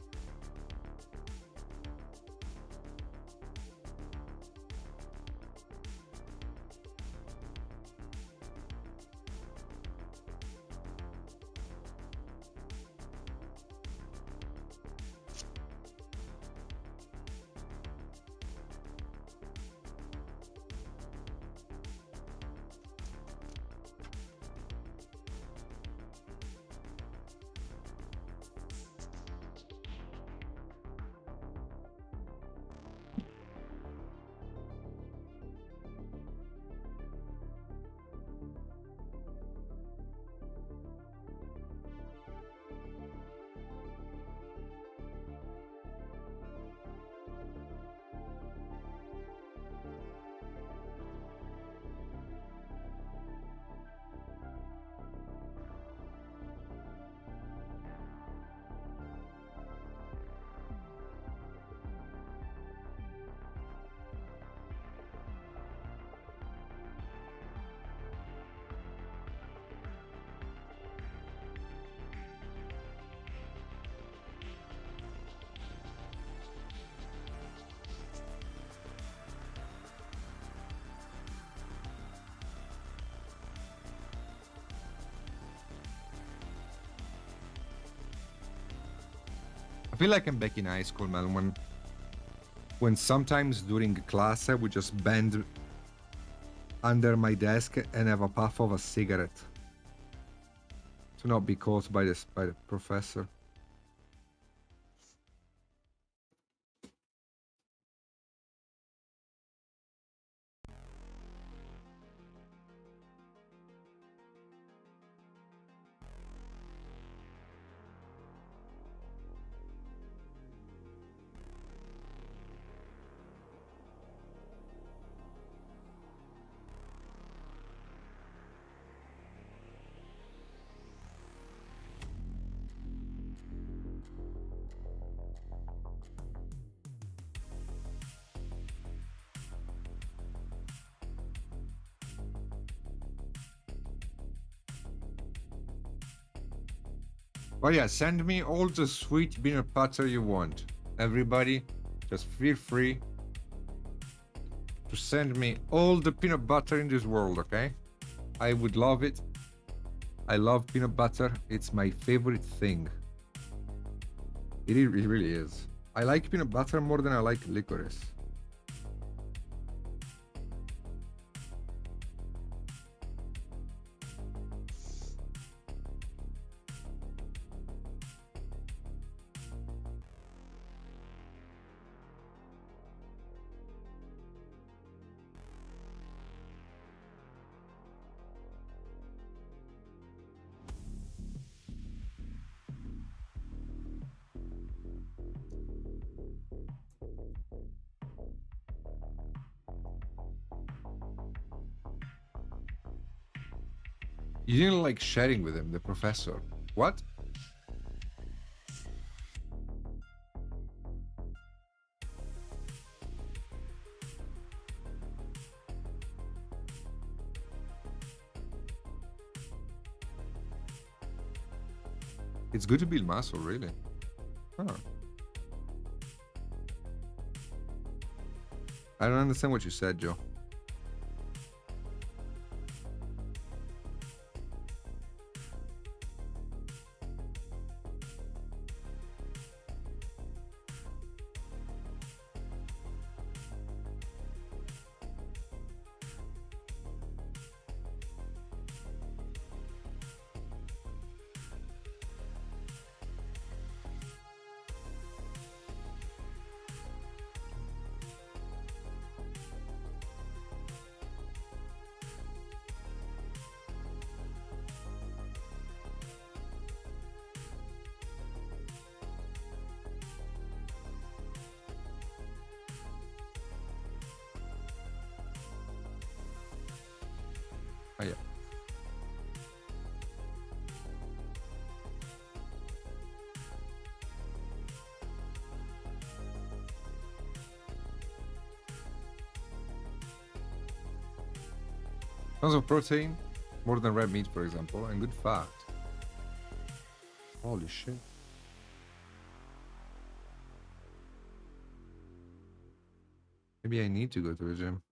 I feel like I'm back in high school, man. When sometimes during class I would just bend under my desk and have a puff of a cigarette to not be caught by the professor. Oh yeah, send me all the sweet peanut butter you want. Everybody, just feel free to send me all the peanut butter in this world, okay? I would love it. I love peanut butter. It's my favorite thing. It really is. I like peanut butter more than I like licorice. You didn't like sharing with him, the professor. What? It's good to build muscle, really. Huh. I don't understand what you said, Joe. Oh, yeah. Tons of protein, more than red meat, for example, and good fat. Holy shit. Maybe I need to go to the gym.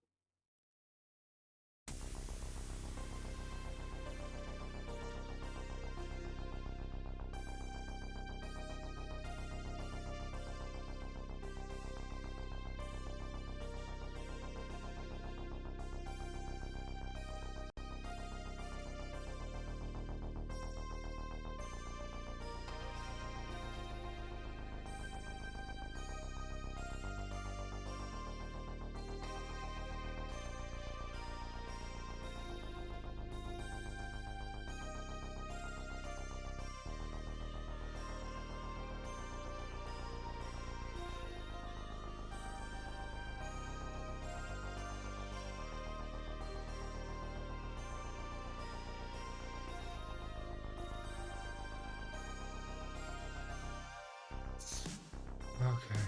Okay.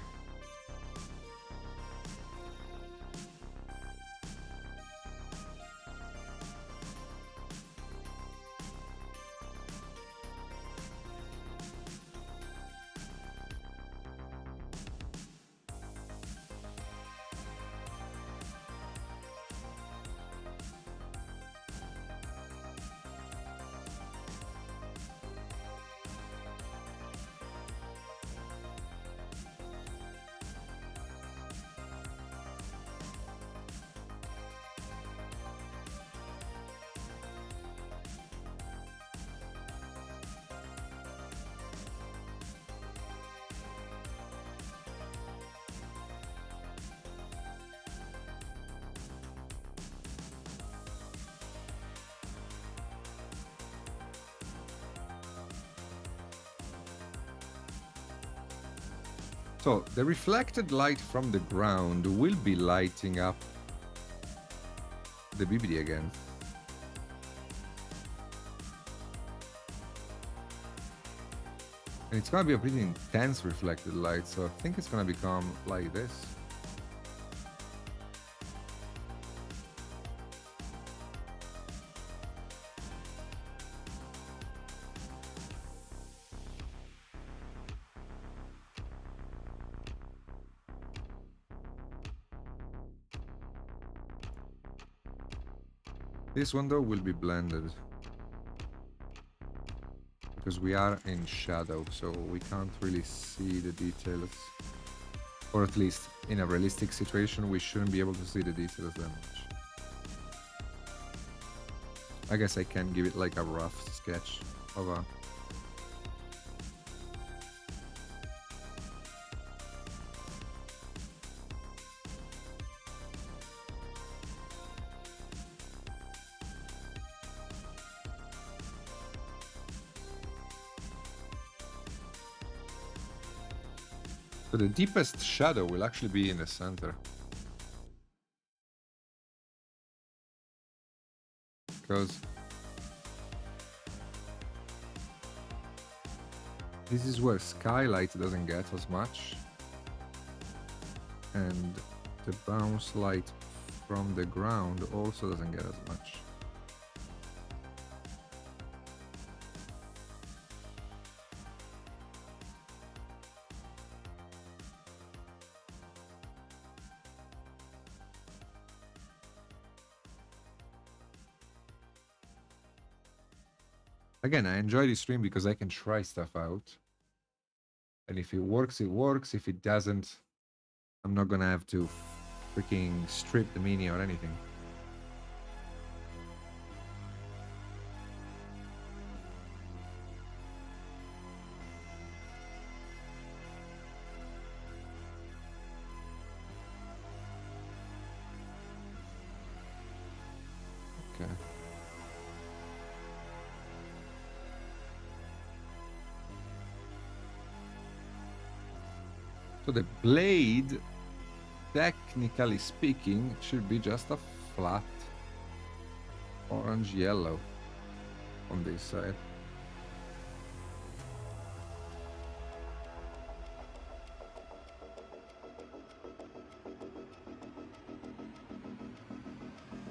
So the reflected light from the ground will be lighting up the BBD again. And it's gonna be a pretty intense reflected light, so I think it's gonna become like this. This one though will be blended because we are in shadow, so we can't really see the details. Or at least in a realistic situation, we shouldn't be able to see the details that much. I guess I can give it like a rough sketch of a... So the deepest shadow will actually be in the center. Because this is where skylight doesn't get as much. And the bounce light from the ground also doesn't get as much. Again, I enjoy this stream because I can try stuff out. And if it works, it works. If it doesn't, I'm not gonna have to freaking strip the mini or anything. Okay. So the blade, technically speaking, should be just a flat orange yellow on this side.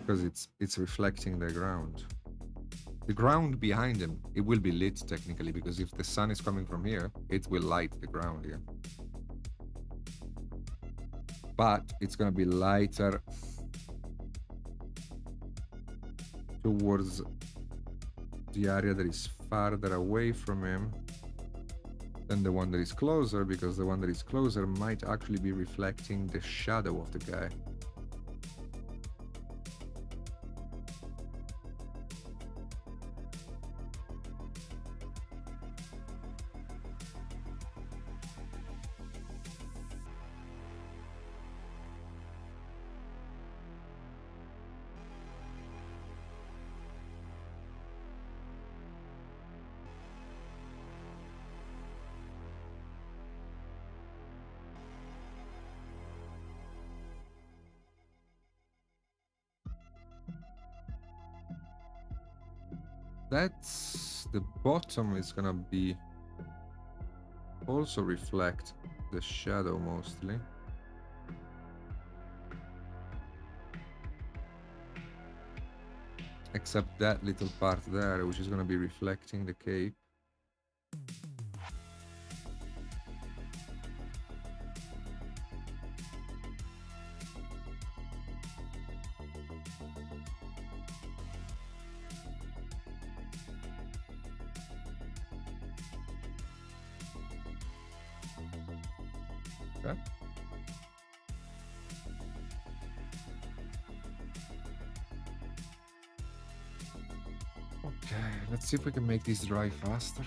Because it's reflecting the ground. The ground behind him, it will be lit technically, because if the sun is coming from here, it will light the ground here. But it's gonna be lighter towards the area that is farther away from him than the one that is closer, because the one that is closer might actually be reflecting the shadow of the guy. That's the bottom is gonna be also reflect the shadow mostly. Except that little part there, which is gonna be reflecting the cape. Okay. Okay, let's see if we can make this dry faster.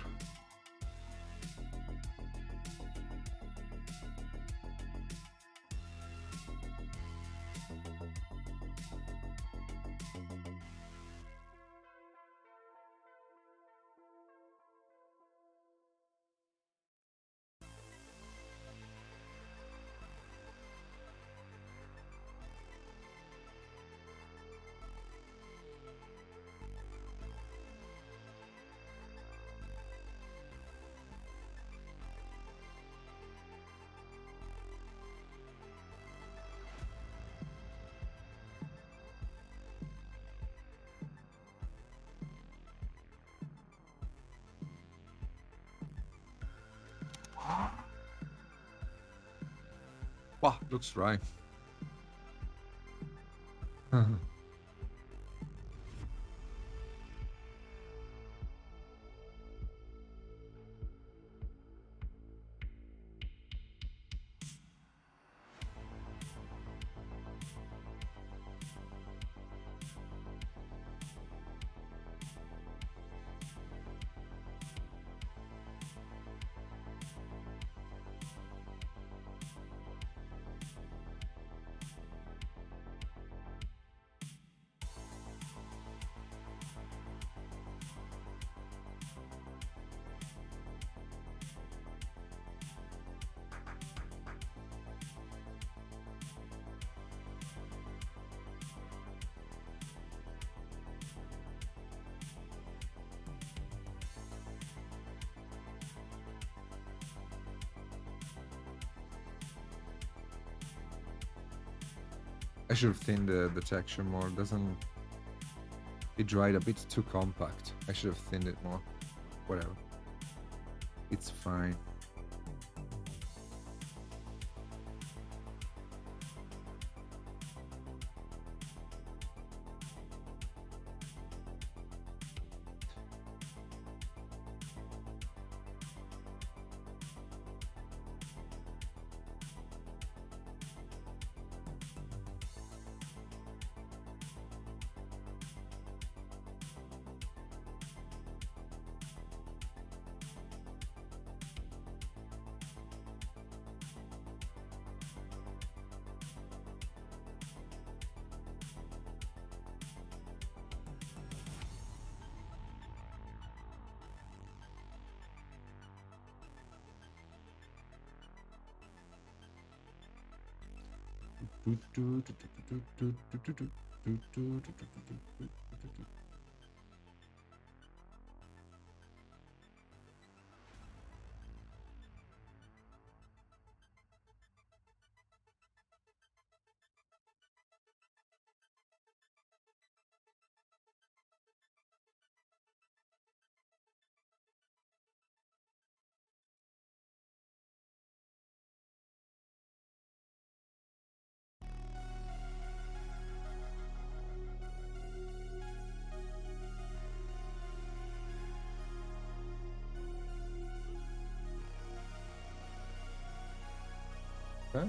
Wow, looks dry. I should have thinned the texture more. Doesn't it dried a bit too compact? I should have thinned it more. Whatever. It's fine. Okay.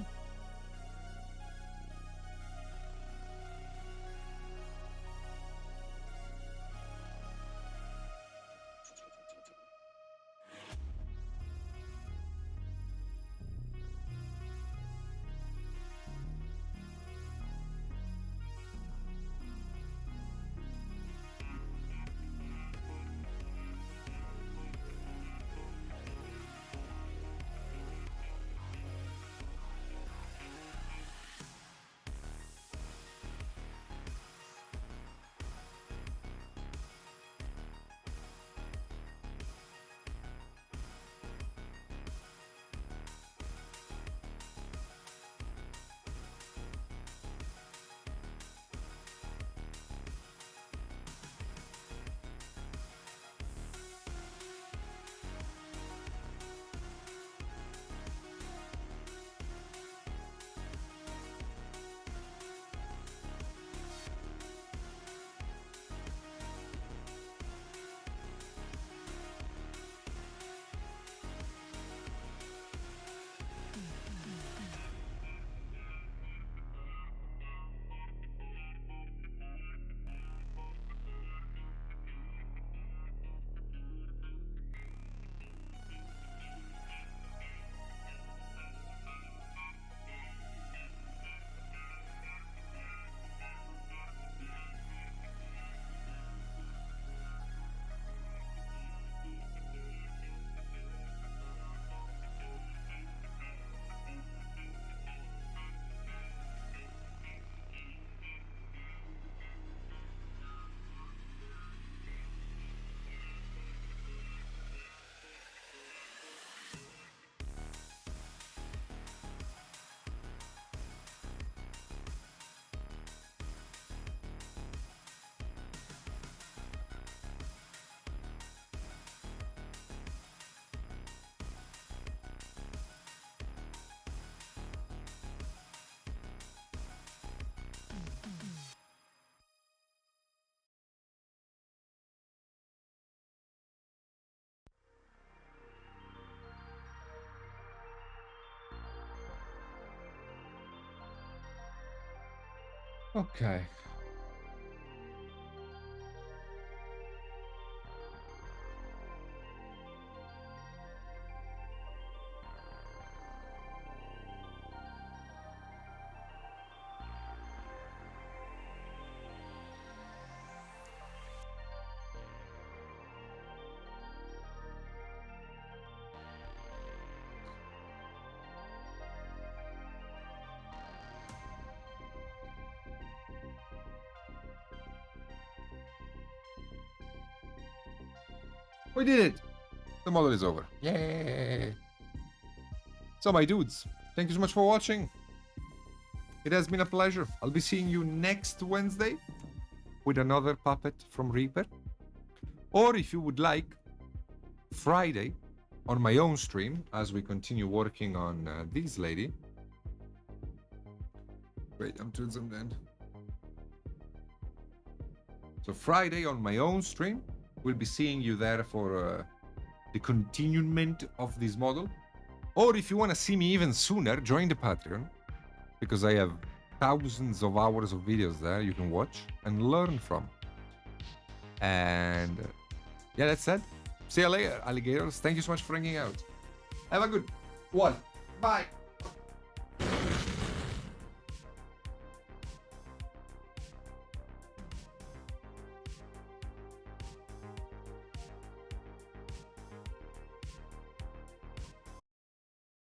Okay. We did it! The model is over. Yay! So, my dudes, thank you so much for watching. It has been a pleasure. I'll be seeing you next Wednesday with another puppet from Reaper. Or if you would like, Friday on my own stream as we continue working on this lady. Wait, I'm too zoomed in. So Friday on my own stream, we'll be seeing you there for the continuement of this model. Or if you want to see me even sooner, join the Patreon, because I have thousands of hours of videos there you can watch and learn from. And yeah, that's it. See you later, alligators. Thank you so much for hanging out. Have a good one. Bye.